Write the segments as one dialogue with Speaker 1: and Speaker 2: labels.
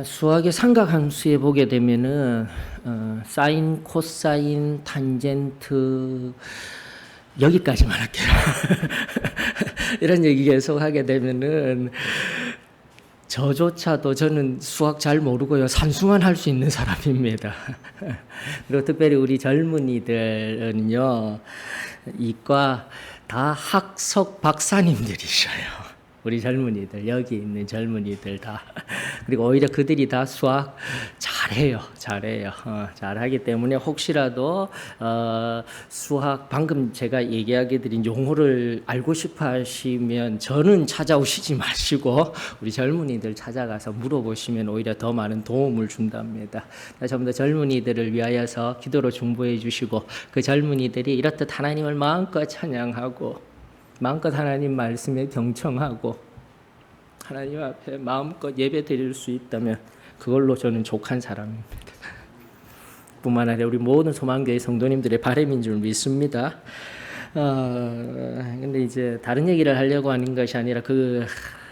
Speaker 1: 수학의 삼각함수에 보게 되면은 사인, 코사인, 탄젠트 여기까지만 할게요. 이런 얘기 계속 하게 되면은 저조차도 저는 수학 잘 모르고요. 산수만 할 수 있는 사람입니다. 그리고 특별히 우리 젊은이들은요, 이과 다 학석 박사님들이셔요. 우리 젊은이들, 여기 있는 젊은이들 다. 그리고 오히려 그들이 다 수학 잘해요. 잘하기 때문에 혹시라도 수학 방금 제가 얘기하게 드린 용어를 알고 싶어 하시면 저는 찾아오시지 마시고 우리 젊은이들 찾아가서 물어보시면 오히려 더 많은 도움을 준답니다. 전부 다 젊은이들을 위하여서 기도로 중보해 주시고 그 젊은이들이 이렇듯 하나님을 마음껏 찬양하고 마음껏 하나님 말씀에 경청하고 하나님 앞에 마음껏 예배 드릴 수 있다면 그걸로 저는 족한 사람입니다. 뿐만 아니라 우리 모든 소망교회 성도님들의 바람인 줄 믿습니다. 근데 이제 다른 얘기를 하려고 하는 것이 아니라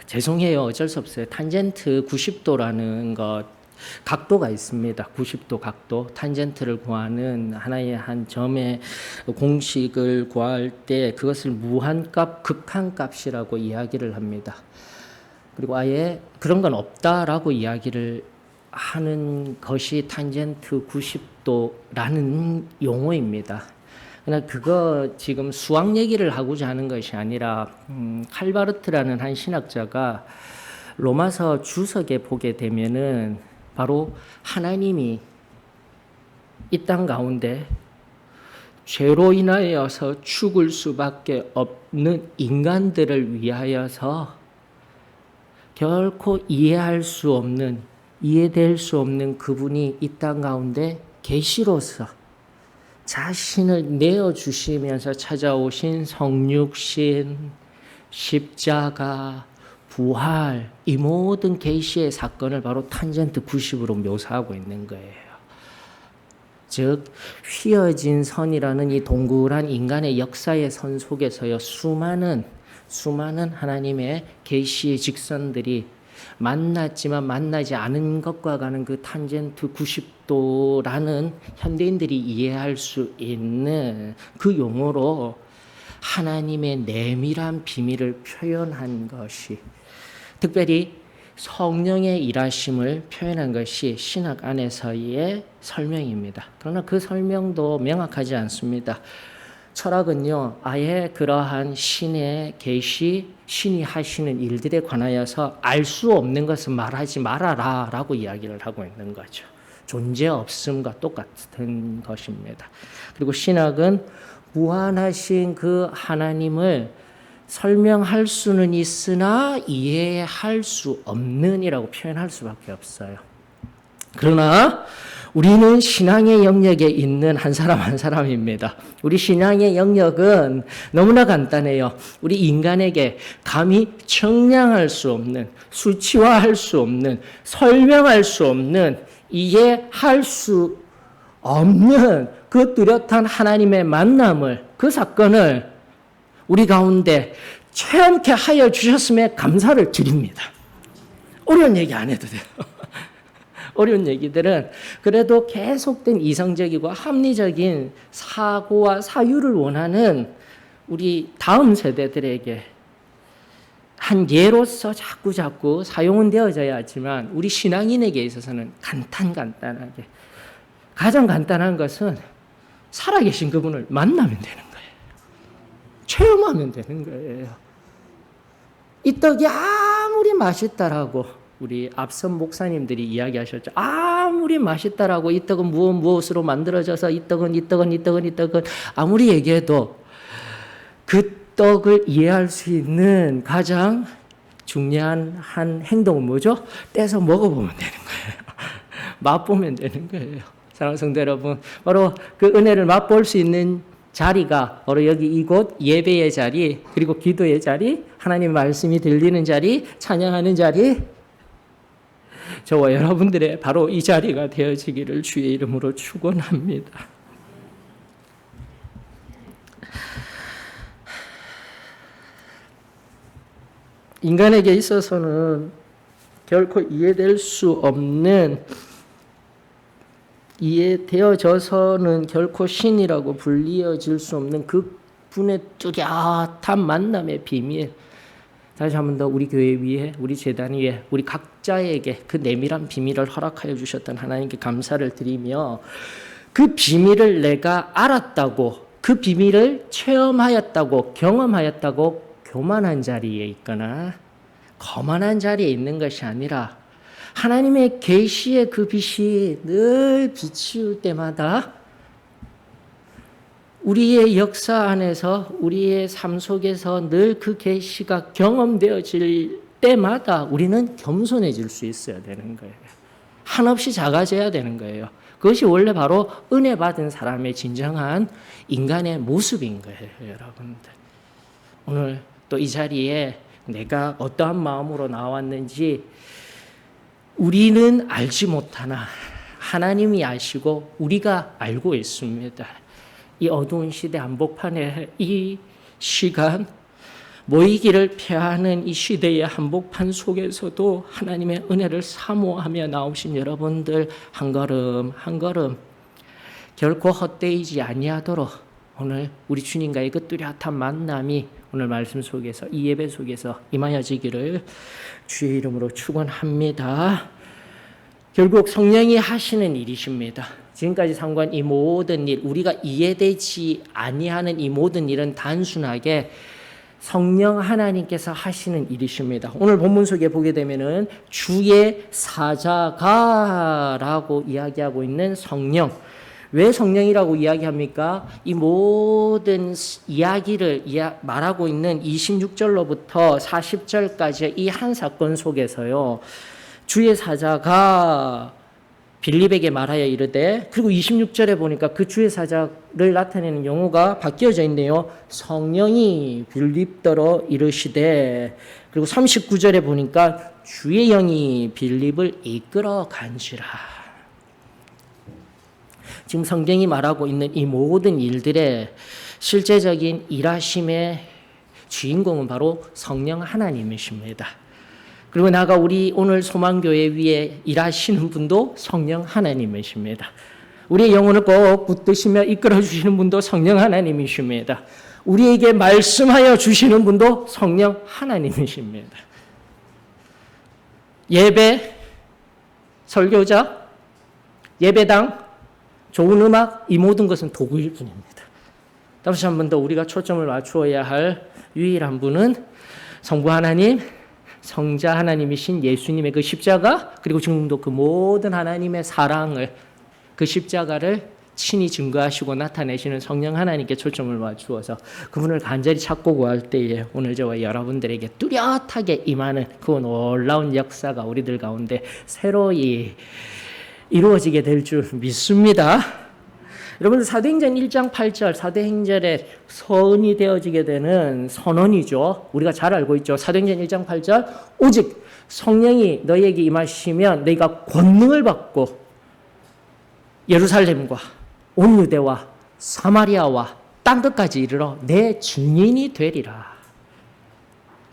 Speaker 1: 죄송해요. 어쩔 수 없어요. 탄젠트 90도라는 것 각도가 있습니다. 90도 각도. 탄젠트를 구하는 하나의 한 점의 공식을 구할 때 그것을 무한값, 극한값이라고 이야기를 합니다. 그리고 아예 그런 건 없다라고 이야기를 하는 것이 탄젠트 90도라는 용어입니다. 그러나 그거 지금 수학 얘기를 하고자 하는 것이 아니라 칼바르트라는 한 신학자가 로마서 주석에 보게 되면은 바로 하나님이 이 땅 가운데 죄로 인하여서 죽을 수밖에 없는 인간들을 위하여서 결코 이해될 수 없는 그분이 이 땅 가운데 계시로서 자신을 내어주시면서 찾아오신 성육신, 십자가, 부활, 이 모든 계시의 사건을 바로 탄젠트 90으로 묘사하고 있는 거예요. 즉 휘어진 선이라는 이 동그란 인간의 역사의 선 속에서요 수많은 하나님의 계시의 직선들이 만났지만 만나지 않은 것과 같은 그 탄젠트 90도라는 현대인들이 이해할 수 있는 그 용어로 하나님의 내밀한 비밀을 표현한 것이 특별히 성령의 일하심을 표현한 것이 신학 안에서의 설명입니다. 그러나 그 설명도 명확하지 않습니다. 철학은요, 아예 그러한 신의 계시, 신이 하시는 일들에 관하여서 알 수 없는 것은 말하지 말아라 라고 이야기를 하고 있는 거죠. 존재 없음과 똑같은 것입니다. 그리고 신학은 무한하신 그 하나님을 설명할 수는 있으나 이해할 수 없는이라고 표현할 수밖에 없어요. 그러나 우리는 신앙의 영역에 있는 한 사람 한 사람입니다. 우리 신앙의 영역은 너무나 간단해요. 우리 인간에게 감히 청량할 수 없는, 수치화할 수 없는, 설명할 수 없는, 이해할 수 없는 그 뚜렷한 하나님의 만남을, 그 사건을 우리 가운데 체험케 하여 주셨음에 감사를 드립니다. 어려운 얘기 안 해도 돼요. 어려운 얘기들은 그래도 계속된 이성적이고 합리적인 사고와 사유를 원하는 우리 다음 세대들에게 한 예로서 자꾸 사용은 되어져야 하지만 우리 신앙인에게 있어서는 간단하게 가장 간단한 것은 살아계신 그분을 만나면 되는 거예요. 체험하면 되는 거예요. 이 떡이 아무리 맛있다라고 우리 앞선 목사님들이 이야기하셨죠. 아무리 맛있다라고 이 떡은 무엇으로 만들어져서 이 떡은 아무리 얘기해도 그 떡을 이해할 수 있는 가장 중요한 한 행동은 뭐죠? 떼서 먹어보면 되는 거예요. 맛보면 되는 거예요. 사랑하는 성도 여러분, 바로 그 은혜를 맛볼 수 있는 자리가 바로 여기 이곳 예배의 자리, 그리고 기도의 자리, 하나님 말씀이 들리는 자리, 찬양하는 자리, 저와 여러분들의 바로 이 자리가 되어지기를 주의 이름으로 축원합니다. 인간에게 있어서는 결코 이해될 수 없는, 이해되어져서는 결코 신이라고 불리어질 수 없는 그 분의 뚜렷한 만남의 비밀. 다시 한 번 더 우리 교회 위에, 우리 재단 위에, 우리 각자에게 그 내밀한 비밀을 허락하여 주셨던 하나님께 감사를 드리며, 그 비밀을 내가 알았다고, 그 비밀을 체험하였다고, 경험하였다고 교만한 자리에 있거나 거만한 자리에 있는 것이 아니라 하나님의 계시의 그 빛이 늘 비치울 때마다 우리의 역사 안에서, 우리의 삶 속에서 늘 그 계시가 경험되어질 때마다 우리는 겸손해질 수 있어야 되는 거예요. 한없이 작아져야 되는 거예요. 그것이 원래 바로 은혜 받은 사람의 진정한 인간의 모습인 거예요, 여러분들. 오늘 또 이 자리에 내가 어떠한 마음으로 나왔는지 우리는 알지 못하나 하나님이 아시고 우리가 알고 있습니다. 이 어두운 시대 한복판에 이 시간, 모이기를 피하는 이 시대의 한복판 속에서도 하나님의 은혜를 사모하며 나오신 여러분들 한 걸음 한 걸음 결코 헛되이지 아니하도록 오늘 우리 주님과의 그 뚜렷한 만남이 오늘 말씀 속에서, 이 예배 속에서 임하여지기를 주의 이름으로 축원합니다. 결국 성령이 하시는 일이십니다. 지금까지 상고한 이 모든 일, 우리가 이해되지 아니하는 이 모든 일은 단순하게 성령 하나님께서 하시는 일이십니다. 오늘 본문 속에 보게 되면은 주의 사자가라고 이야기하고 있는 성령. 왜 성령이라고 이야기합니까? 이 모든 이야기를 말하고 있는 26절로부터 40절까지 이 한 사건 속에서요, 주의 사자가 빌립에게 말하여 이르되, 그리고 26절에 보니까 그 주의 사자를 나타내는 용어가 바뀌어져 있네요. 성령이 빌립더러 이르시되, 그리고 39절에 보니까 주의 영이 빌립을 이끌어 간지라. 지금 성경이 말하고 있는 이 모든 일들의 실제적인 일하심의 주인공은 바로 성령 하나님이십니다. 그리고 나아가 우리 오늘 소망교회 위에 일하시는 분도 성령 하나님이십니다. 우리의 영혼을 꼭 붙드시며 이끌어 주시는 분도 성령 하나님이십니다. 우리에게 말씀하여 주시는 분도 성령 하나님이십니다. 예배, 설교자, 예배당, 좋은 음악, 이 모든 것은 도구일 뿐입니다. 다시 한 번 더 우리가 초점을 맞추어야 할 유일한 분은 성부 하나님, 성자 하나님이신 예수님의 그 십자가, 그리고 지금도 그 모든 하나님의 사랑을, 그 십자가를 친히 증거하시고 나타내시는 성령 하나님께 초점을 맞추어서 그분을 간절히 찾고 구할 때에 오늘 저와 여러분들에게 뚜렷하게 임하는 그 놀라운 역사가 우리들 가운데 새로이 이루어지게 될 줄 믿습니다. 여러분들 사도행전 1장 8절, 사도행전의 서원이 되어지게 되는 선언이죠. 우리가 잘 알고 있죠. 사도행전 1장 8절, 오직 성령이 너희에게 임하시면 너희가 권능을 받고 예루살렘과 온 유대와 사마리아와 땅 끝까지 이르러 내 증인이 되리라.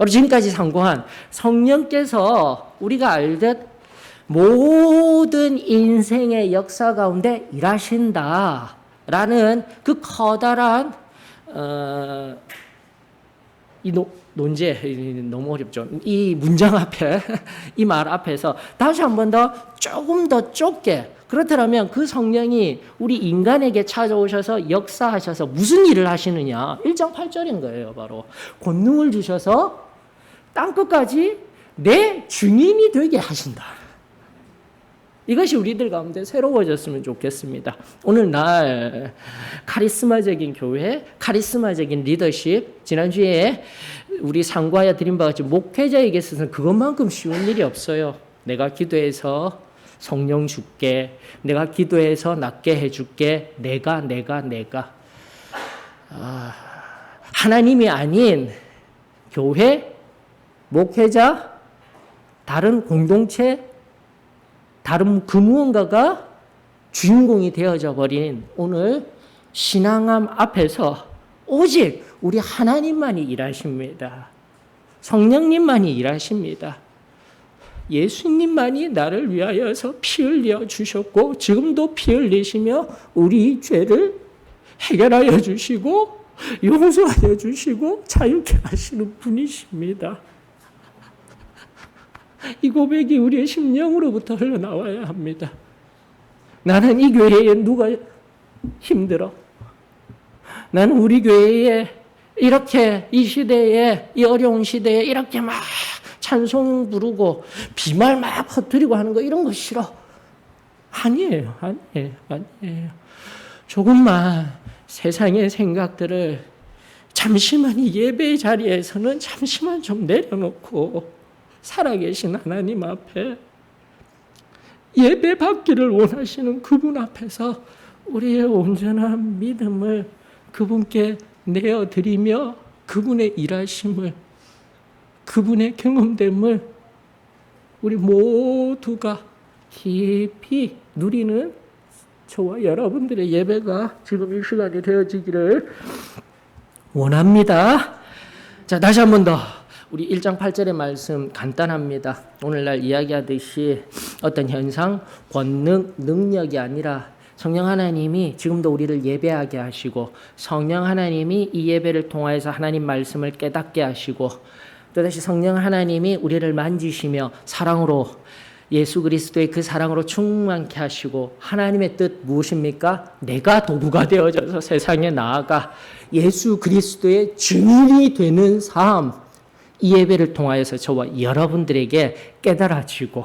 Speaker 1: 지금까지 상고한 성령께서 우리가 알듯 모든 인생의 역사 가운데 일하신다라는 그 커다란 이 논제, 너무 어렵죠. 이 문장 앞에, 이 말 앞에서 다시 한 번 더 조금 더 좁게, 그렇다면 그 성령이 우리 인간에게 찾아오셔서 역사하셔서 무슨 일을 하시느냐? 1장 8절인 거예요. 바로 권능을 주셔서 땅끝까지 내 증인이 되게 하신다. 이것이 우리들 가운데 새로워졌으면 좋겠습니다. 오늘날 카리스마적인 교회, 카리스마적인 리더십, 지난주에 우리 상고하여 드린 바와 같이 목회자에게 있어서는 그것만큼 쉬운 일이 없어요. 내가 기도해서 성령 줄게, 내가 기도해서 낫게 해줄게, 내가. 하나님이 아닌 교회, 목회자, 다른 공동체, 다른 그 무언가가 주인공이 되어져 버린 오늘 신앙함 앞에서 오직 우리 하나님만이 일하십니다. 성령님만이 일하십니다. 예수님만이 나를 위하여서 피 흘려 주셨고 지금도 피 흘리시며 우리 죄를 해결하여 주시고 용서하여 주시고 자유케 하시는 분이십니다. 이 고백이 우리의 심령으로부터 흘러나와야 합니다. 나는 이 교회에 누가 힘들어? 나는 우리 교회에 이렇게 이 시대에 이 어려운 시대에 이렇게 막 찬송 부르고 비말 막 퍼뜨리고 하는 거 이런 거 싫어. 아니에요. 조금만 세상의 생각들을 잠시만 이 예배의 자리에서는 잠시만 좀 내려놓고 살아계신 하나님 앞에 예배 받기를 원하시는 그분 앞에서 우리의 온전한 믿음을 그분께 내어드리며 그분의 일하심을 그분의 경험됨을 우리 모두가 깊이 누리는 저와 여러분들의 예배가 지금 이 시간이 되어지기를 원합니다. 자, 다시 한 번 더 우리 1장 8절의 말씀 간단합니다. 오늘날 이야기하듯이 어떤 현상, 권능, 능력이 아니라 성령 하나님이 지금도 우리를 예배하게 하시고 성령 하나님이 이 예배를 통하여서 하나님 말씀을 깨닫게 하시고 또다시 성령 하나님이 우리를 만지시며 사랑으로 예수 그리스도의 그 사랑으로 충만케 하시고 하나님의 뜻 무엇입니까? 내가 도구가 되어져서 세상에 나아가 예수 그리스도의 증인이 되는 삶, 이 예배를 통하여서 저와 여러분들에게 깨달아지고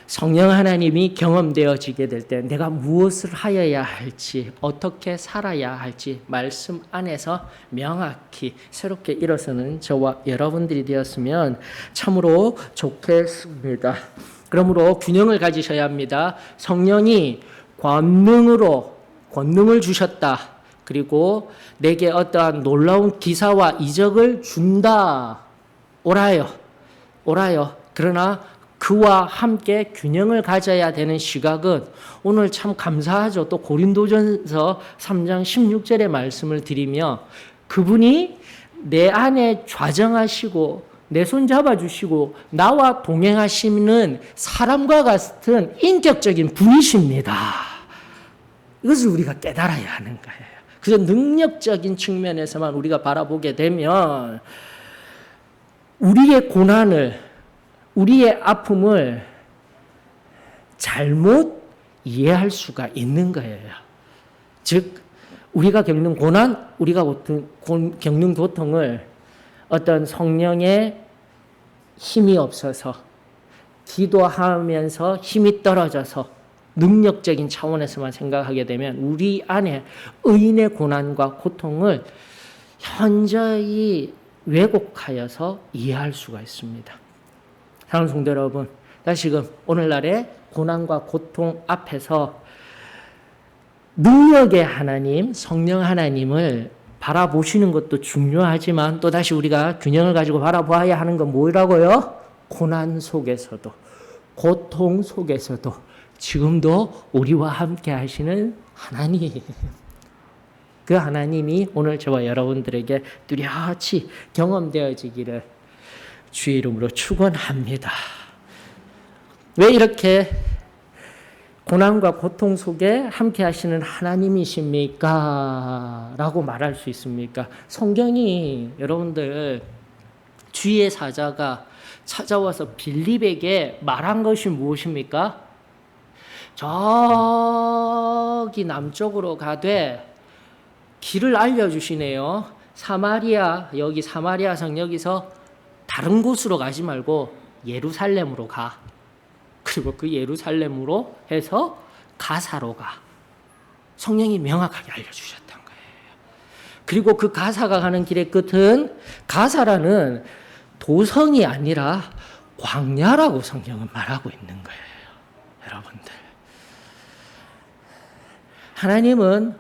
Speaker 1: 성령 하나님이 경험되어지게 될 때 내가 무엇을 하여야 할지 어떻게 살아야 할지 말씀 안에서 명확히 새롭게 일어서는 저와 여러분들이 되었으면 참으로 좋겠습니다. 그러므로 균형을 가지셔야 합니다. 성령이 권능을 주셨다. 그리고 내게 어떠한 놀라운 기사와 이적을 준다. 옳아요. 그러나 그와 함께 균형을 가져야 되는 시각은 오늘 참 감사하죠. 또 고린도전서 3장 16절의 말씀을 드리며 그분이 내 안에 좌정하시고 내 손 잡아주시고 나와 동행하시는 사람과 같은 인격적인 분이십니다. 이것을 우리가 깨달아야 하는 거예요. 그래서 능력적인 측면에서만 우리가 바라보게 되면 우리의 고난을 우리의 아픔을 잘못 이해할 수가 있는 거예요. 즉 우리가 겪는 고난, 우리가 겪는 고통을 어떤 성령의 힘이 없어서 기도하면서 힘이 떨어져서 능력적인 차원에서만 생각하게 되면 우리 안에 의인의 고난과 고통을 현저히 왜곡하여서 이해할 수가 있습니다. 사랑하는 성도 여러분, 다시금 오늘날의 고난과 고통 앞에서 능력의 하나님, 성령 하나님을 바라보시는 것도 중요하지만 또다시 우리가 균형을 가지고 바라봐야 하는 건 뭐라고요? 고난 속에서도 고통 속에서도 지금도 우리와 함께 하시는 하나님, 그 하나님이 오늘 저와 여러분들에게 뚜렷이 경험되어지기를 주의 이름으로 축원합니다. 왜 이렇게 고난과 고통 속에 함께 하시는 하나님이십니까? 라고 말할 수 있습니까? 성경이 여러분들 주의 사자가 찾아와서 빌립에게 말한 것이 무엇입니까? 저기 남쪽으로 가되 길을 알려주시네요. 사마리아, 여기 사마리아성 여기서 다른 곳으로 가지 말고 예루살렘으로 가. 그리고 그 예루살렘으로 해서 가사로 가. 성령이 명확하게 알려주셨던 거예요. 그리고 그 가사가 가는 길의 끝은 가사라는 도성이 아니라 광야라고 성경은 말하고 있는 거예요. 여러분들. 하나님은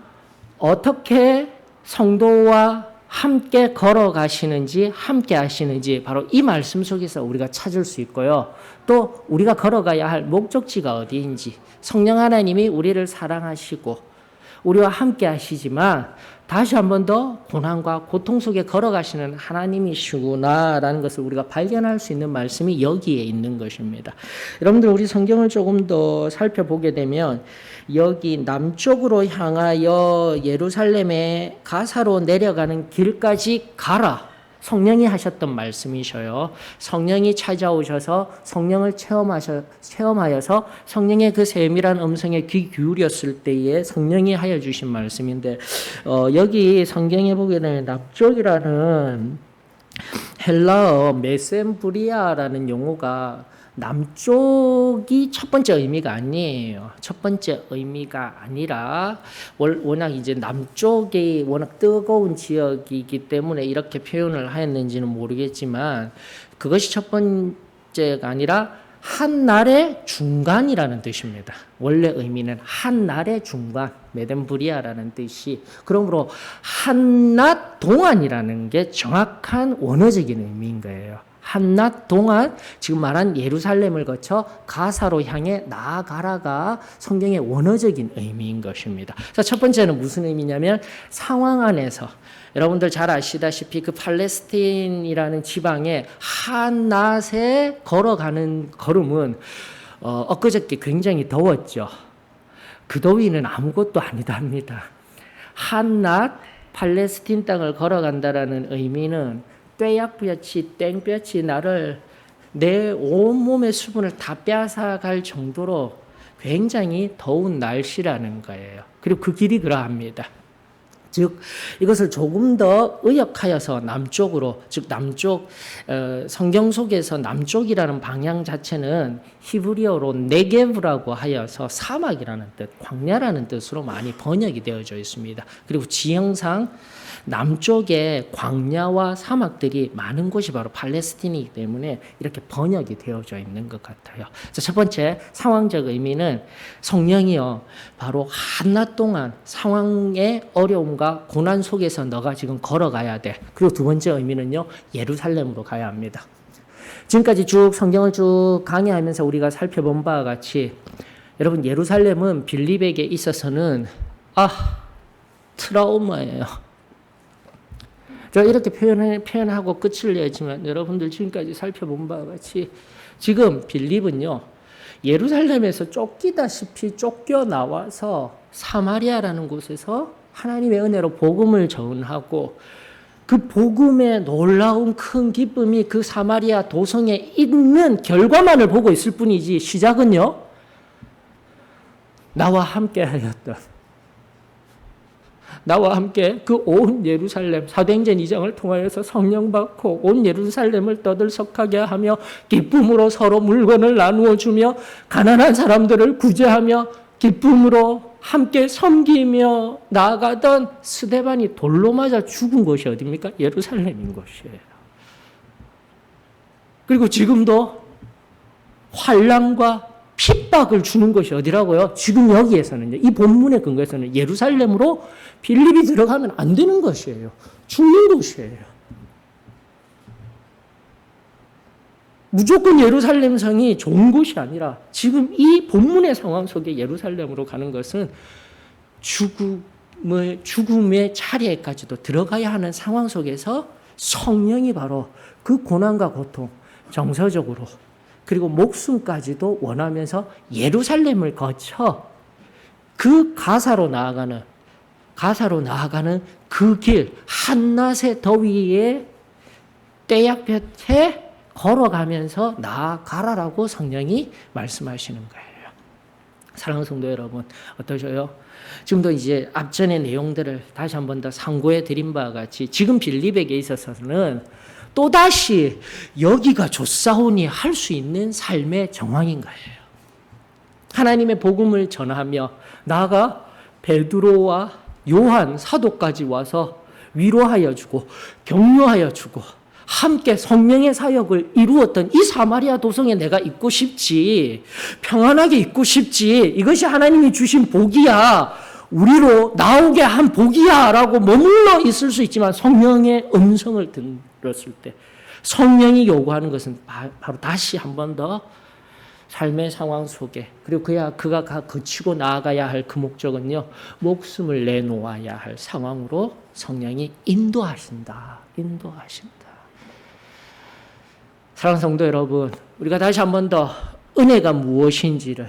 Speaker 1: 어떻게 성도와 함께 걸어가시는지 함께 하시는지 바로 이 말씀 속에서 우리가 찾을 수 있고요. 또 우리가 걸어가야 할 목적지가 어디인지 성령 하나님이 우리를 사랑하시고 우리와 함께 하시지만 다시 한 번 더 고난과 고통 속에 걸어가시는 하나님이시구나라는 것을 우리가 발견할 수 있는 말씀이 여기에 있는 것입니다. 여러분들 우리 성경을 조금 더 살펴보게 되면 여기 남쪽으로 향하여 예루살렘의 가사로 내려가는 길까지 가라. 성령이 하셨던 말씀이셔요. 성령이 찾아오셔서 성령을 체험하여서 성령의 그 세밀한 음성에 귀 기울였을 때에 성령이 하여 주신 말씀인데 여기 성경에 보게 되면 남쪽이라는 헬라어 메센브리아라는 용어가 남쪽이 첫 번째 의미가 아니에요. 첫 번째 의미가 아니라 워낙 이제 남쪽이 워낙 뜨거운 지역이기 때문에 이렇게 표현을 하였는지는 모르겠지만 그것이 첫 번째가 아니라 한 날의 중간이라는 뜻입니다. 원래 의미는 한 날의 중간, 메덴브리아라는 뜻이 그러므로 한낮 동안이라는 게 정확한 원어적인 의미인 거예요. 한낮 동안 지금 말한 예루살렘을 거쳐 가사로 향해 나아가라가 성경의 원어적인 의미인 것입니다. 자, 첫 번째는 무슨 의미냐면 상황 안에서 여러분들 잘 아시다시피 그 팔레스틴이라는 지방에 한낮에 걸어가는 걸음은 엊그저께 굉장히 더웠죠. 그 더위는 아무것도 아니답니다. 한낮 팔레스틴 땅을 걸어간다라는 의미는 떼약볕이 땡볕이 나를 내 온몸의 수분을 다 빼앗아갈 정도로 굉장히 더운 날씨라는 거예요. 그리고 그 길이 그러합니다. 즉 이것을 조금 더 의역하여서 남쪽으로 즉 남쪽 성경 속에서 남쪽이라는 방향 자체는 히브리어로 네게브라고 하여서 사막이라는 뜻, 광야라는 뜻으로 많이 번역이 되어져 있습니다. 그리고 지형상 남쪽에 광야와 사막들이 많은 곳이 바로 팔레스틴이기 때문에 이렇게 번역이 되어져 있는 것 같아요. 첫 번째 상황적 의미는 성령이여 바로 한낮 동안 상황의 어려움과 고난 속에서 너가 지금 걸어가야 돼. 그리고 두 번째 의미는요, 예루살렘으로 가야 합니다. 지금까지 쭉 성경을 쭉 강의하면서 우리가 살펴본 바와 같이 여러분 예루살렘은 빌립에게 있어서는 트라우마예요. 제가 이렇게 표현하고 끝을 내지만 여러분들 지금까지 살펴본 바와 같이 지금 빌립은요 예루살렘에서 쫓기다시피 쫓겨나와서 사마리아라는 곳에서 하나님의 은혜로 복음을 전하고 그 복음의 놀라운 큰 기쁨이 그 사마리아 도성에 있는 결과만을 보고 있을 뿐이지 시작은요 나와 함께 하였던 나와 함께 그 온 예루살렘 사도행전 2장을 통하여서 성령 받고 온 예루살렘을 떠들썩하게 하며 기쁨으로 서로 물건을 나누어 주며 가난한 사람들을 구제하며 기쁨으로 함께 섬기며 나아가던 스데반이 돌로 맞아 죽은 곳이 어디입니까? 예루살렘인 곳이에요. 그리고 지금도 환난과 핍박을 주는 것이 어디라고요? 지금 여기에서는요. 이 본문의 근거에서는 예루살렘으로 빌립이 들어가면 안 되는 것이에요. 죽는 곳이에요. 무조건 예루살렘 성이 좋은 곳이 아니라 지금 이 본문의 상황 속에 예루살렘으로 가는 것은 죽음의 자리에까지도 들어가야 하는 상황 속에서 성령이 바로 그 고난과 고통, 정서적으로 그리고 목숨까지도 원하면서 예루살렘을 거쳐 그 가사로 나아가는 그 길, 한낮의 더위에 떼약볕에 걸어가면서 나아가라라고 성령이 말씀하시는 거예요. 사랑하는 성도 여러분, 어떠셔요? 지금도 이제 앞전의 내용들을 다시 한 번 더 상고해 드린 바와 같이 지금 빌립에게 있어서는 또다시 여기가 좋사오니 할 수 있는 삶의 정황인 거예요. 하나님의 복음을 전하며 나아가 베드로와 요한 사도까지 와서 위로하여 주고 격려하여 주고 함께 성령의 사역을 이루었던 이 사마리아 도성에 내가 있고 싶지, 평안하게 있고 싶지, 이것이 하나님이 주신 복이야, 우리로 나오게 한 복이야 라고 머물러 있을 수 있지만 성령의 음성을 들었을 때 성령이 요구하는 것은 바로 다시 한 번 더 삶의 상황 속에, 그리고 그가 거치고 나아가야 할 그 목적은요, 목숨을 내놓아야 할 상황으로 성령이 인도하신다. 사랑하는 성도 여러분, 우리가 다시 한 번 더 은혜가 무엇인지를,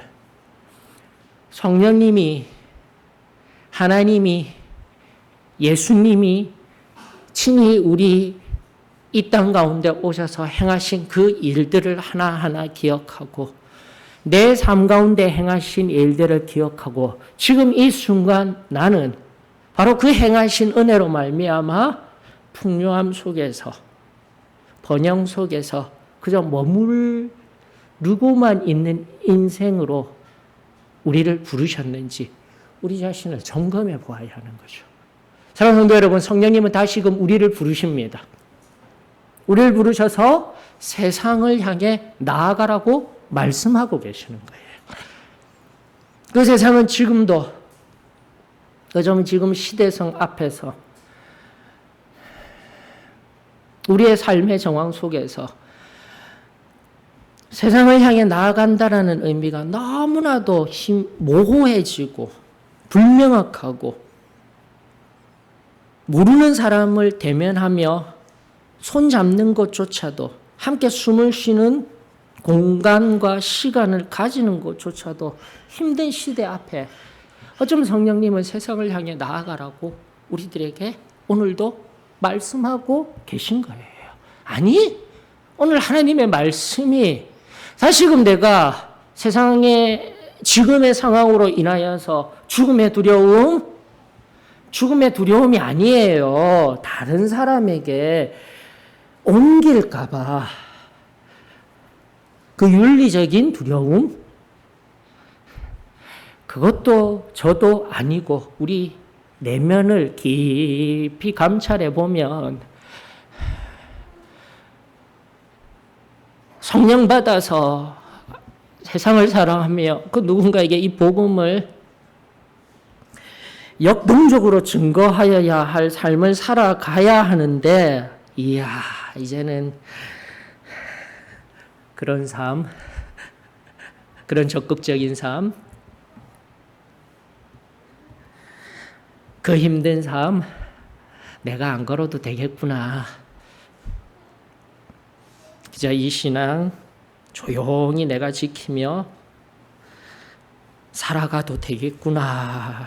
Speaker 1: 성령님이, 하나님이, 예수님이 친히 우리 이 땅 가운데 오셔서 행하신 그 일들을 하나하나 기억하고, 내 삶 가운데 행하신 일들을 기억하고, 지금 이 순간 나는 바로 그 행하신 은혜로 말미암아 풍요함 속에서, 번영 속에서 그저 머무르고만 있는 인생으로 우리를 부르셨는지 우리 자신을 점검해 보아야 하는 거죠. 사랑하는 성도 여러분, 성령님은 다시금 우리를 부르십니다. 우리를 부르셔서 세상을 향해 나아가라고 말씀하고 계시는 거예요. 그 세상은 지금도, 그점 지금 시대성 앞에서 우리의 삶의 정황 속에서 세상을 향해 나아간다라는 의미가 너무나도 모호해지고 불명확하고, 모르는 사람을 대면하며 손잡는 것조차도, 함께 숨을 쉬는 공간과 시간을 가지는 것조차도 힘든 시대 앞에 어쩌면 성령님은 세상을 향해 나아가라고 우리들에게 오늘도 말씀하고 계신 거예요. 아니, 오늘 하나님의 말씀이 다시금 내가 세상의 지금의 상황으로 인하여서 죽음의 두려움이 아니에요. 다른 사람에게 옮길까봐 그 윤리적인 두려움, 그것도 저도 아니고, 우리 내면을 깊이 감찰해 보면 성령 받아서 세상을 사랑하며 그 누군가에게 이 복음을 역동적으로 증거하여야 할 삶을 살아가야 하는데, 이제는 그런 삶, 그런 적극적인 삶, 그 힘든 삶, 내가 안 걸어도 되겠구나. 그저 이 신앙 조용히 내가 지키며 살아가도 되겠구나라는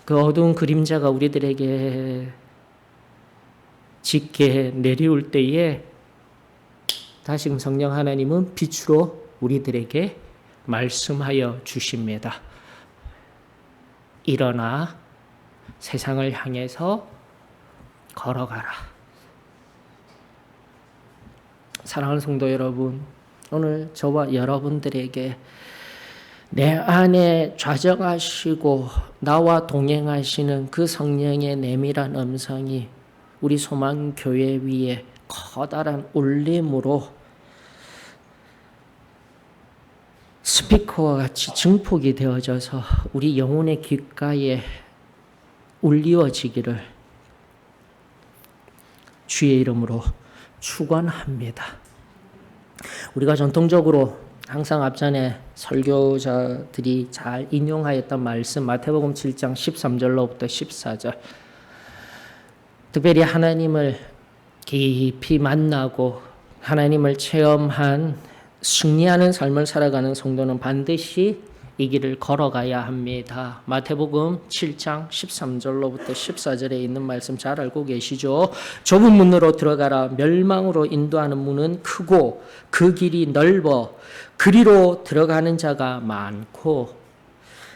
Speaker 1: 그 어두운 그림자가 우리들에게 짙게 내려올 때에 다시금 성령 하나님은 빛으로 우리들에게 말씀하여 주십니다. 일어나 세상을 향해서 걸어가라. 사랑하는 성도 여러분, 오늘 저와 여러분들에게 내 안에 좌정하시고 나와 동행하시는 그 성령의 내밀한 음성이 우리 소망교회 위에 커다란 울림으로 스피커와 같이 증폭이 되어져서 우리 영혼의 귓가에 울리워지기를 주의 이름으로 축원합니다. 우리가 전통적으로 항상 앞전에 설교자들이 잘 인용하였던 말씀, 마태복음 7장 13절로부터 14절, 특별히 하나님을 깊이 만나고 하나님을 체험한 승리하는 삶을 살아가는 성도는 반드시 이 길을 걸어가야 합니다. 마태복음 7장 13절로부터 14절에 있는 말씀 잘 알고 계시죠? 좁은 문으로 들어가라. 멸망으로 인도하는 문은 크고 그 길이 넓어 그리로 들어가는 자가 많고,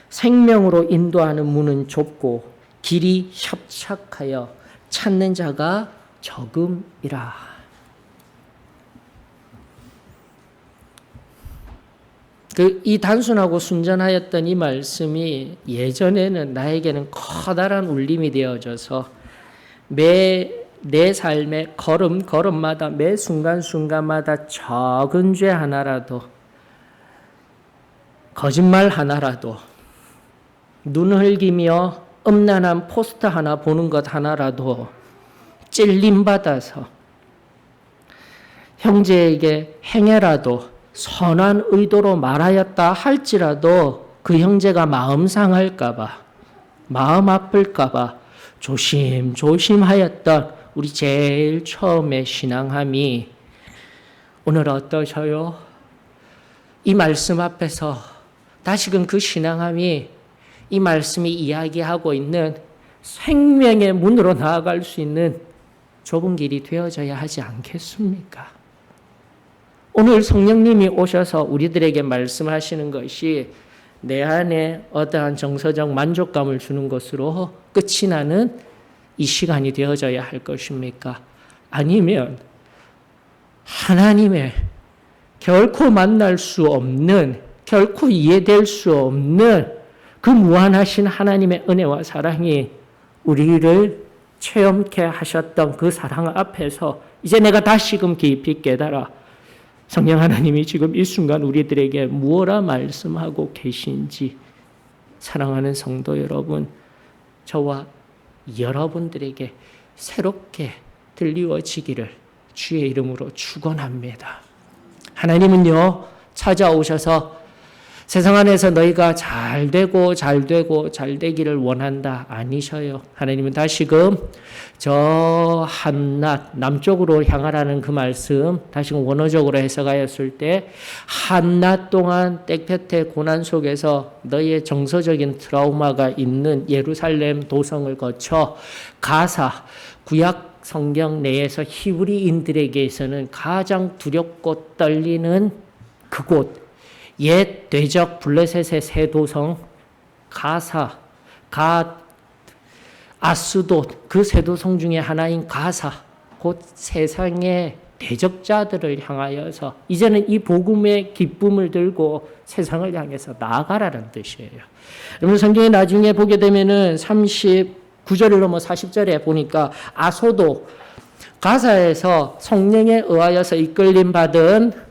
Speaker 1: 생명으로 인도하는 문은 좁고 길이 협착하여 찾는 자가 적음이라. 이 단순하고 순전하였던 이 말씀이 예전에는 나에게는 커다란 울림이 되어져서 내 삶의 걸음마다, 매 순간순간마다 적은 죄 하나라도, 거짓말 하나라도, 눈 흘기며 음란한 포스터 하나 보는 것 하나라도 찔림받아서 형제에게 행해라도 선한 의도로 말하였다 할지라도 그 형제가 마음 상할까봐, 마음 아플까봐 조심조심하였던 우리 제일 처음의 신앙함이 오늘 어떠셔요? 이 말씀 앞에서 다시금 그 신앙함이 이 말씀이 이야기하고 있는 생명의 문으로 나아갈 수 있는 좁은 길이 되어져야 하지 않겠습니까? 오늘 성령님이 오셔서 우리들에게 말씀하시는 것이 내 안에 어떠한 정서적 만족감을 주는 것으로 끝이 나는 이 시간이 되어져야 할 것입니까? 아니면 하나님의 결코 만날 수 없는, 결코 이해될 수 없는 그 무한하신 하나님의 은혜와 사랑이 우리를 체험케 하셨던 그 사랑 앞에서 이제 내가 다시금 깊이 깨달아 성령 하나님이 지금 이 순간 우리들에게 무엇라 말씀하고 계신지 사랑하는 성도 여러분, 저와 여러분들에게 새롭게 들리워지기를 주의 이름으로 축원합니다. 하나님은요, 찾아오셔서 세상 안에서 너희가 잘 되기를 원한다 아니셔요. 하나님은 다시금 저 한낱 남쪽으로 향하라는 그 말씀 다시금 원어적으로 해석하였을 때 한낮 동안 땡볕의 고난 속에서 너희의 정서적인 트라우마가 있는 예루살렘 도성을 거쳐 가사 구약 성경 내에서 히브리인들에게서는 가장 두렵고 떨리는 그곳, 옛 대적 블레셋의 새 도성 가사, 아스돗, 그 새 도성 중에 하나인 가사, 곧 세상의 대적자들을 향하여서 이제는 이 복음의 기쁨을 들고 세상을 향해서 나아가라는 뜻이에요. 여러분 성경에 나중에 보게 되면은 39절을 넘어 40절에 보니까 아소도, 가사에서 성령에 의하여서 이끌림 받은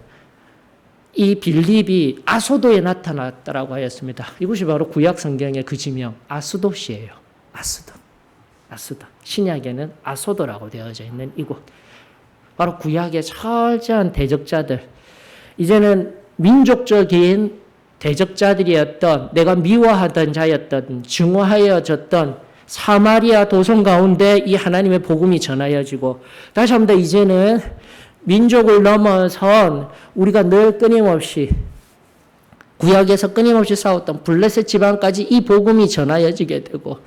Speaker 1: 이 빌립이 아소도에 나타났다라고 하였습니다. 이것이 바로 구약 성경의 그 지명 아스돗이에요. 아스돗. 신약에는 아소도라고 되어져 있는 이곳. 바로 구약의 철저한 대적자들. 이제는 민족적인 대적자들이었던, 내가 미워하던 자였던, 증오하여졌던 사마리아 도성 가운데 이 하나님의 복음이 전하여지고, 다시 한번 이제는 민족을 넘어선 우리가 늘 끊임없이 구약에서 끊임없이 싸웠던 블레셋 지방까지 이 복음이 전하여지게 되고,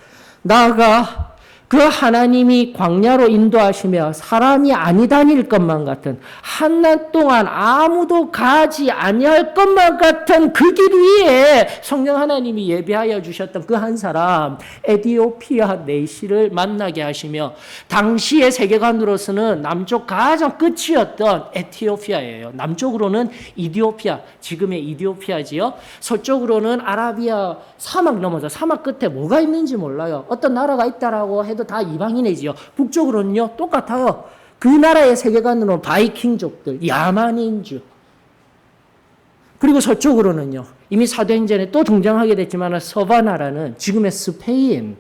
Speaker 1: 나아가 그 하나님이 광야로 인도하시며 사람이 아니 다닐 것만 같은, 한낮 동안 아무도 가지 아니할 것만 같은 그 길 위에 성령 하나님이 예비하여 주셨던 그 한 사람 에티오피아 내시를 만나게 하시며, 당시의 세계관으로서는 남쪽 가장 끝이었던 에티오피아예요. 남쪽으로는 이디오피아, 지금의 이디오피아지요. 서쪽으로는 아라비아 사막 넘어서 사막 끝에 뭐가 있는지 몰라요. 어떤 나라가 있다라고 해도 다 이방인이지요. 북쪽으로는요 똑같아요. 그 나라의 세계관으로는 바이킹족들, 야만인주. 그리고 서쪽으로는요 이미 사도행전에 또 등장하게 됐지만 서바나라는 지금의 스페인.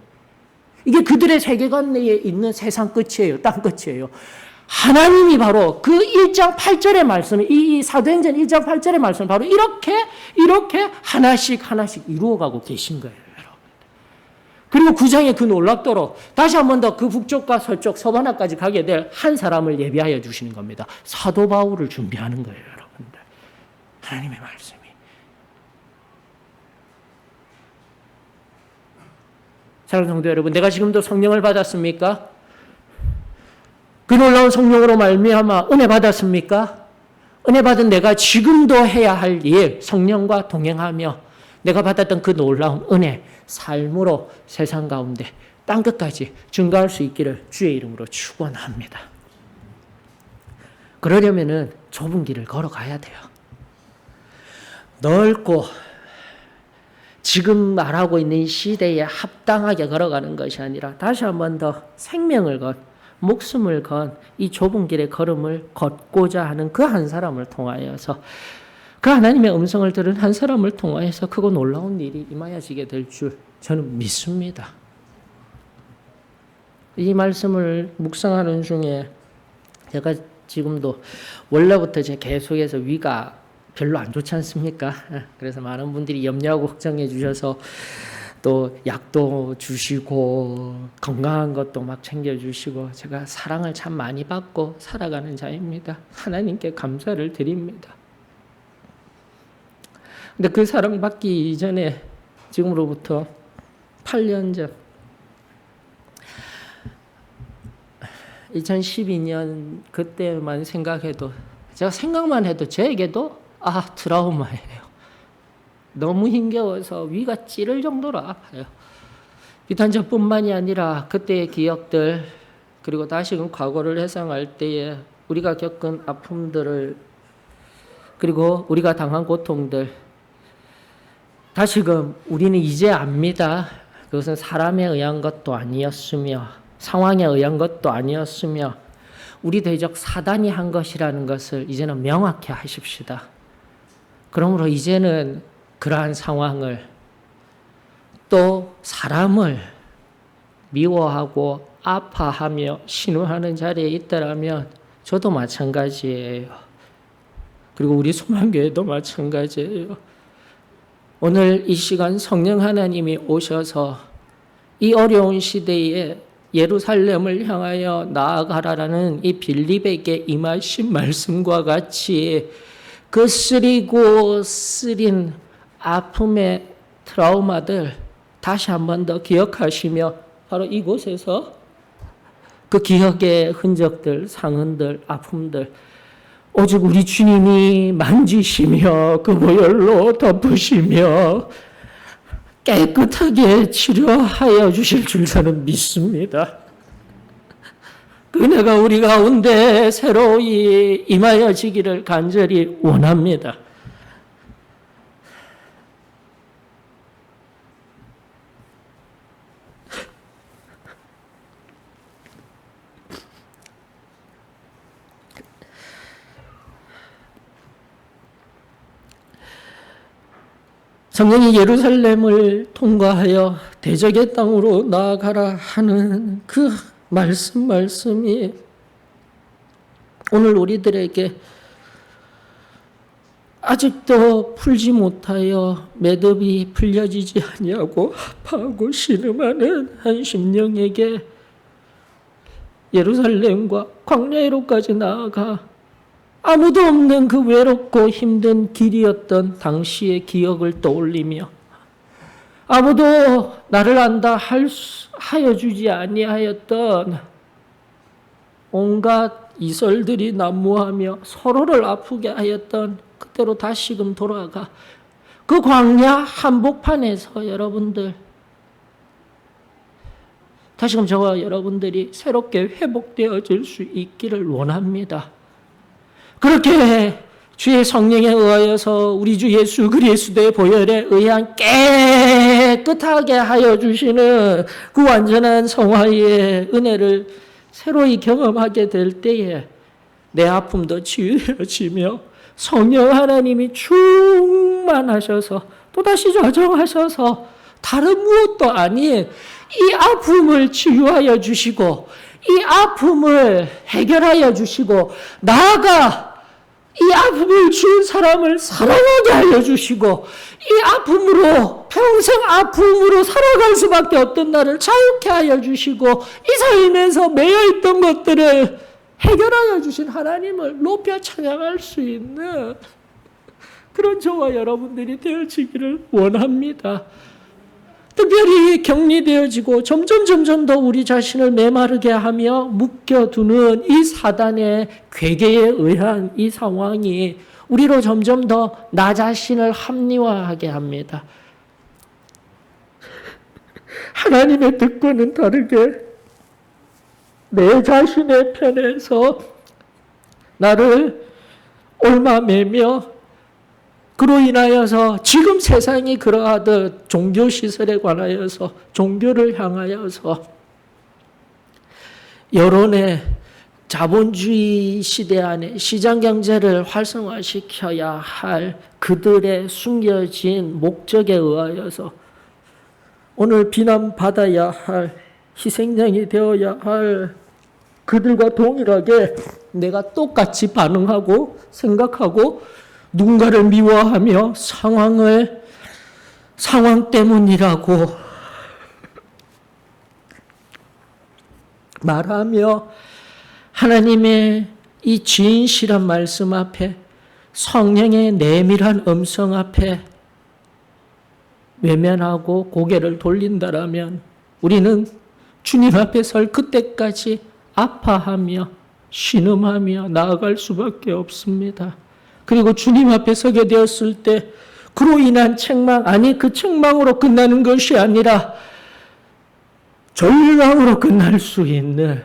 Speaker 1: 이게 그들의 세계관 내에 있는 세상 끝이에요. 땅 끝이에요. 하나님이 바로 그 1장 8절의 말씀, 이 사도행전 1장 8절의 말씀 바로 이렇게 하나씩 이루어가고 계신 거예요. 그리고 9장에 그 놀랍도록 다시 한 번 더 그 북쪽과 서쪽 서바나까지 가게 될 한 사람을 예비하여 주시는 겁니다. 사도 바울을 준비하는 거예요, 여러분들. 하나님의 말씀이. 사랑하는 성도 여러분, 내가 지금도 성령을 받았습니까? 그 놀라운 성령으로 말미암아 은혜 받았습니까? 은혜 받은 내가 지금도 해야 할 일, 성령과 동행하며 내가 받았던 그 놀라운 은혜, 삶으로 세상 가운데 땅끝까지 증가할 수 있기를 주의 이름으로 축원합니다. 그러려면은 좁은 길을 걸어가야 돼요. 넓고 지금 말하고 있는 시대에 합당하게 걸어가는 것이 아니라 다시 한 번 더 생명을 건, 목숨을 건 이 좁은 길의 걸음을 걷고자 하는 그 한 사람을 통하여서, 그 하나님의 음성을 들은 한 사람을 통하여서 크고 놀라운 일이 임하여지게 될 줄 저는 믿습니다. 이 말씀을 묵상하는 중에 제가 지금도 원래부터 제 계속해서 위가 별로 안 좋지 않습니까? 그래서 많은 분들이 염려하고 걱정해 주셔서 또 약도 주시고 건강한 것도 막 챙겨주시고 제가 사랑을 참 많이 받고 살아가는 자입니다. 하나님께 감사를 드립니다. 근데 그 사랑받기 이전에 지금으로부터 8년 전 2012년 그때만 생각해도 제가 생각만 해도 저에게도 트라우마예요. 너무 힘겨워서 위가 찌를 정도로 아파요. 비단 저뿐만이 아니라 그때의 기억들 그리고 다시금 과거를 회상할 때에 우리가 겪은 아픔들을 그리고 우리가 당한 고통들 다시금 우리는 이제 압니다. 그것은 사람에 의한 것도 아니었으며 상황에 의한 것도 아니었으며 우리 대적 사단이 한 것이라는 것을 이제는 명확히 하십시다. 그러므로 이제는 그러한 상황을 또 사람을 미워하고 아파하며 신음하는 자리에 있더라면 저도 마찬가지예요. 그리고 우리 소망교회도 마찬가지예요. 오늘 이 시간 성령 하나님이 오셔서 이 어려운 시대에 예루살렘을 향하여 나아가라라는 이 빌립에게 임하신 말씀과 같이 그 쓰리고 쓰린 아픔의 트라우마들 다시 한 번 더 기억하시며 바로 이곳에서 그 기억의 흔적들, 상흔들, 아픔들 오직 우리 주님이 만지시며 그 보혈로 덮으시며 깨끗하게 치료하여 주실 줄 저는 믿습니다. 그 은혜가 우리 가운데 새로이 임하여지기를 간절히 원합니다. 성령이 예루살렘을 통과하여 대적의 땅으로 나아가라 하는 그 말씀이 오늘 우리들에게 아직도 풀지 못하여 매듭이 풀려지지 아니하고 아파하고 신음하는 한 심령에게 예루살렘과 광야로까지 나아가 아무도 없는 그 외롭고 힘든 길이었던 당시의 기억을 떠올리며 아무도 나를 안다 하여 주지 아니하였던 온갖 이설들이 난무하며 서로를 아프게 하였던 그때로 다시금 돌아가 그 광야 한복판에서 여러분들 다시금 저와 여러분들이 새롭게 회복되어질 수 있기를 원합니다. 그렇게 주의 성령에 의하여서 우리 주 예수 그리스도의 보혈에 의한 깨끗하게 하여 주시는 그 완전한 성화의 은혜를 새로이 경험하게 될 때에 내 아픔도 치유되어지며 성령 하나님이 충만하셔서 또다시 조정하셔서 다른 무엇도 아닌 이 아픔을 치유하여 주시고 이 아픔을 해결하여 주시고 나아가 이 아픔을 준 사람을 사랑하게 하여 주시고 이 아픔으로 평생 아픔으로 살아갈 수밖에 없던 나를 자유케 하여 주시고 이 삶에서 매여있던 것들을 해결하여 주신 하나님을 높여 찬양할 수 있는 그런 저와 여러분들이 되어지기를 원합니다. 특별히 격리되어지고 점점 더 우리 자신을 메마르게 하며 묶여두는 이 사단의 괴계에 의한 이 상황이 우리로 점점 더 나 자신을 합리화하게 합니다. 하나님의 뜻과는 다르게 내 자신의 편에서 나를 얽매며 그로 인하여서 지금 세상이 그러하듯 종교시설에 관하여서 종교를 향하여서 여론의 자본주의 시대 안에 시장경제를 활성화시켜야 할 그들의 숨겨진 목적에 의하여서 오늘 비난받아야 할 희생양이 되어야 할 그들과 동일하게 내가 똑같이 반응하고 생각하고 누군가를 미워하며 상황 때문이라고 말하며 하나님의 이 진실한 말씀 앞에 성령의 내밀한 음성 앞에 외면하고 고개를 돌린다라면 우리는 주님 앞에 설 그때까지 아파하며 신음하며 나아갈 수밖에 없습니다. 그리고 주님 앞에 서게 되었을 때 그로 인한 책망, 아니 그 책망으로 끝나는 것이 아니라 절망으로 끝날 수 있는,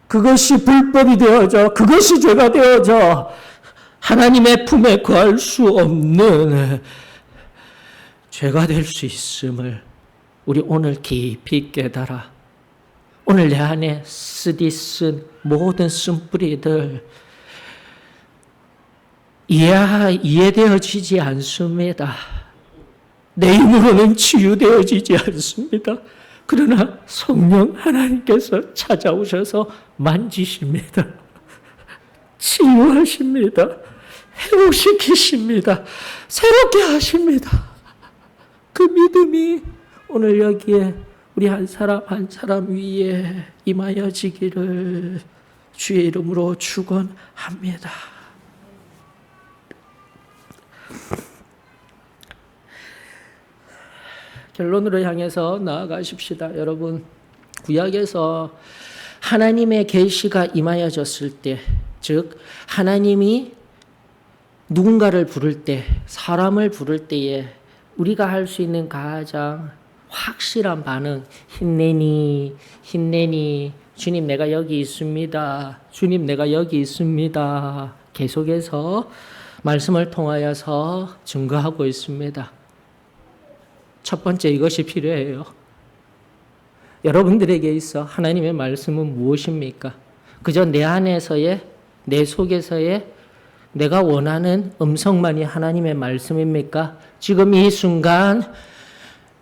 Speaker 1: 그것이 불법이 되어져 그것이 죄가 되어져 하나님의 품에 거할 수 없는 죄가 될 수 있음을 우리 오늘 깊이 깨달아 오늘 내 안에 쓰디쓴 모든 쓴뿌리들 이해되어지지 않습니다. 내 힘으로는 치유되어지지 않습니다. 그러나 성령 하나님께서 찾아오셔서 만지십니다. 치유하십니다. 회복시키십니다. 새롭게 하십니다. 그 믿음이 오늘 여기에 우리 한 사람 한 사람 위에 임하여지기를 주의 이름으로 축원합니다. 결론으로 향해서 나아가십시다. 여러분, 구약에서 하나님의 계시가 임하여졌을 때, 즉 하나님이 누군가를 부를 때, 사람을 부를 때에 우리가 할 수 있는 가장 확실한 반응, 힘내니, 주님 내가 여기 있습니다. 주님 내가 여기 있습니다. 계속해서 말씀을 통하여서 증거하고 있습니다. 첫 번째 이것이 필요해요. 여러분들에게 있어 하나님의 말씀은 무엇입니까? 그저 내 안에서의, 내 속에서의 내가 원하는 음성만이 하나님의 말씀입니까? 지금 이 순간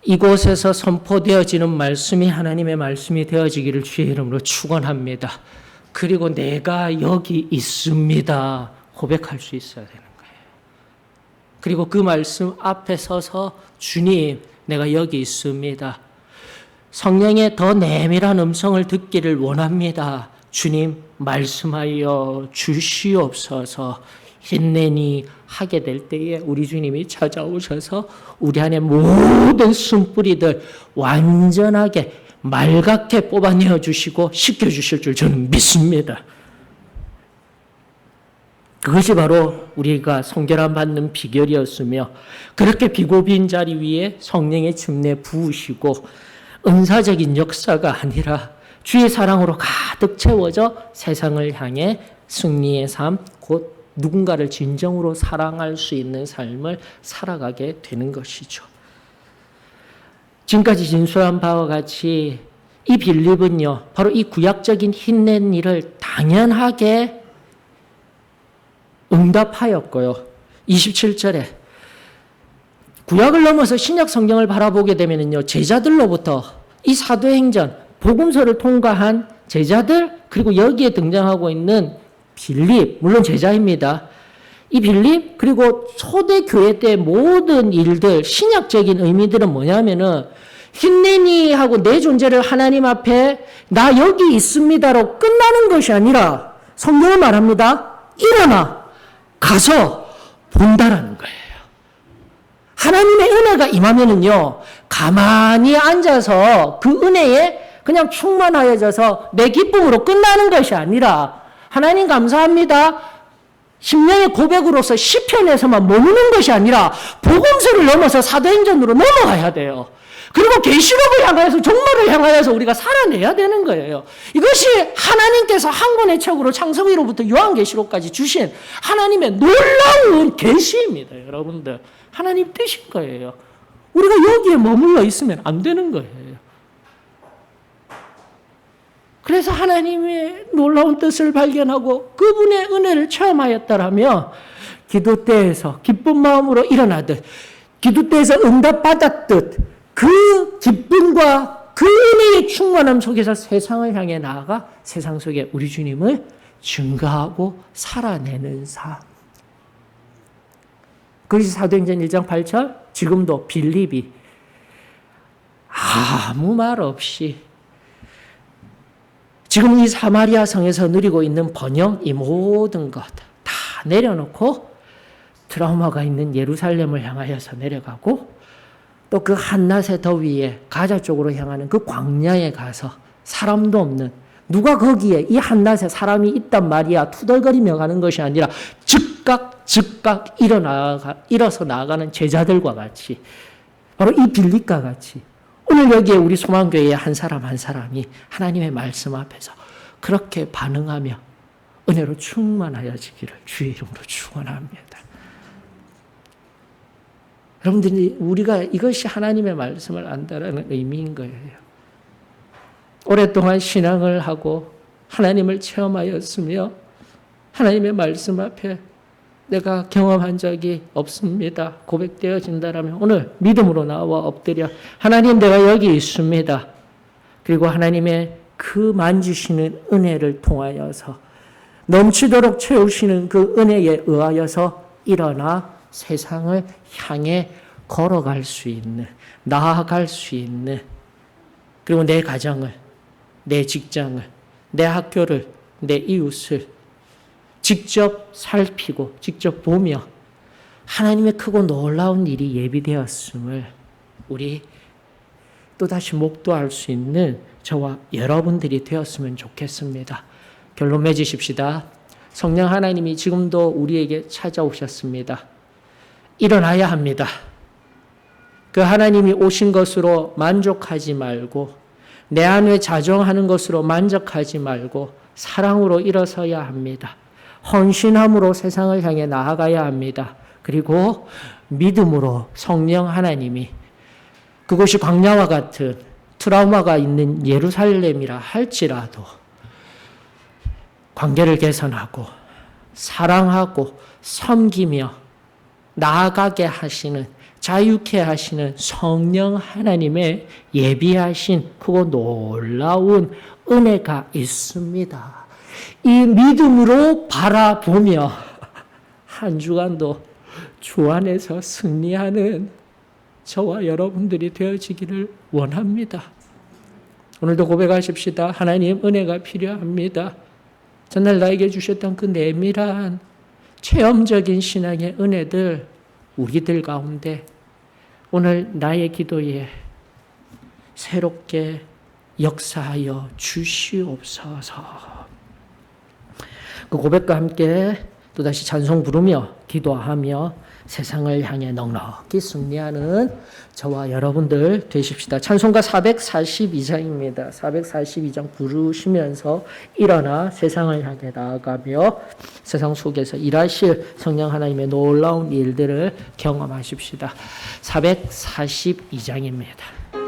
Speaker 1: 이곳에서 선포되어지는 말씀이 하나님의 말씀이 되어지기를 주의 이름으로 축원합니다. 그리고 내가 여기 있습니다. 고백할 수 있어야 되는 거예요. 그리고 그 말씀 앞에 서서 주님, 내가 여기 있습니다. 성령의 더 내밀한 음성을 듣기를 원합니다. 주님, 말씀하여 주시옵소서. 힘내니 하게 될 때에 우리 주님이 찾아오셔서 우리 안에 모든 쓴뿌리들 완전하게 맑게 뽑아내어 주시고 씻겨 주실 줄 저는 믿습니다. 그것이 바로 우리가 성결함 받는 비결이었으며, 그렇게 비고빈 자리 위에 성령의 침례 부으시고 은사적인 역사가 아니라 주의 사랑으로 가득 채워져 세상을 향해 승리의 삶, 곧 누군가를 진정으로 사랑할 수 있는 삶을 살아가게 되는 것이죠. 지금까지 진술한 바와 같이 이 빌립은요, 바로 이 구약적인 힘낸 일을 당연하게 응답하였고요. 27절에 구약을 넘어서 신약 성경을 바라보게 되면요, 제자들로부터 이 사도행전, 복음서를 통과한 제자들, 그리고 여기에 등장하고 있는 빌립, 물론 제자입니다. 이 빌립, 그리고 초대교회 때 모든 일들, 신약적인 의미들은 뭐냐면은 힘내니 하고 내 존재를 하나님 앞에 나 여기 있습니다로 끝나는 것이 아니라 성경은 말합니다. 일어나 가서 본다라는 거예요. 하나님의 은혜가 임하면은요, 가만히 앉아서 그 은혜에 그냥 충만하여져서 내 기쁨으로 끝나는 것이 아니라 하나님 감사합니다. 심령의 고백으로서 시편에서만 머무는 것이 아니라 복음서를 넘어서 사도행전으로 넘어가야 돼요. 그리고 계시록을 향하여서 종말을 향하여서 우리가 살아내야 되는 거예요. 이것이 하나님께서 한 권의 책으로 창세기로부터 요한계시록까지 주신 하나님의 놀라운 계시입니다. 여러분들, 하나님 뜻인 거예요. 우리가 여기에 머물러 있으면 안 되는 거예요. 그래서 하나님의 놀라운 뜻을 발견하고 그분의 은혜를 체험하였다라면 기도 때에서 기쁜 마음으로 일어나듯, 기도 때에서 응답받았듯 그 기쁨과 그 은혜의 충만함 속에서 세상을 향해 나아가 세상 속에 우리 주님을 증거하고 살아내는 삶. 그래서 사도행전 1장 8절 지금도 빌립이 아무 말 없이 지금 이 사마리아 성에서 누리고 있는 번영, 이 모든 것 다 내려놓고 트라우마가 있는 예루살렘을 향하여서 내려가고 또 그 한낮의 더위에 가자 쪽으로 향하는 그 광야에 가서 사람도 없는, 누가 거기에 이 한낮에 사람이 있단 말이야 투덜거리며 가는 것이 아니라 즉각 일어서 나아가는 제자들과 같이, 바로 이 빌립과 같이 오늘 여기에 우리 소망교회의 한 사람 한 사람이 하나님의 말씀 앞에서 그렇게 반응하며 은혜로 충만하여지기를 주의 이름으로 축원합니다. 여러분들이 우리가 이것이 하나님의 말씀을 안다라는 의미인 거예요. 오랫동안 신앙을 하고 하나님을 체험하였으며 하나님의 말씀 앞에 내가 경험한 적이 없습니다. 고백되어진다라면 오늘 믿음으로 나와 엎드려 하나님 내가 여기 있습니다. 그리고 하나님의 그 만지시는 은혜를 통하여서 넘치도록 채우시는 그 은혜에 의하여서 일어나 세상을 향해 걸어갈 수 있는, 나아갈 수 있는, 그리고 내 가정을, 내 직장을, 내 학교를, 내 이웃을 직접 살피고 직접 보며 하나님의 크고 놀라운 일이 예비되었음을 우리 또다시 목도할 수 있는 저와 여러분들이 되었으면 좋겠습니다. 결론 맺으십시다. 성령 하나님이 지금도 우리에게 찾아오셨습니다. 일어나야 합니다. 그 하나님이 오신 것으로 만족하지 말고 내 안에 자정하는 것으로 만족하지 말고 사랑으로 일어서야 합니다. 헌신함으로 세상을 향해 나아가야 합니다. 그리고 믿음으로 성령 하나님이 그것이 광야와 같은 트라우마가 있는 예루살렘이라 할지라도 관계를 개선하고 사랑하고 섬기며 나아가게 하시는, 자유케 하시는 성령 하나님의 예비하신 크고 놀라운 은혜가 있습니다. 이 믿음으로 바라보며 한 주간도 주 안에서 승리하는 저와 여러분들이 되어지기를 원합니다. 오늘도 고백하십시다. 하나님 은혜가 필요합니다. 전날 나에게 주셨던 그 내밀한 체험적인 신앙의 은혜들 우리들 가운데 오늘 나의 기도에 새롭게 역사하여 주시옵소서. 그 고백과 함께 또다시 찬송 부르며 기도하며 세상을 향해 넉넉히 승리하는 저와 여러분들 되십시다. 찬송가 442장입니다. 442장 부르시면서 일어나 세상을 향해 나아가며 세상 속에서 일하실 성령 하나님의 놀라운 일들을 경험하십시다. 442장입니다.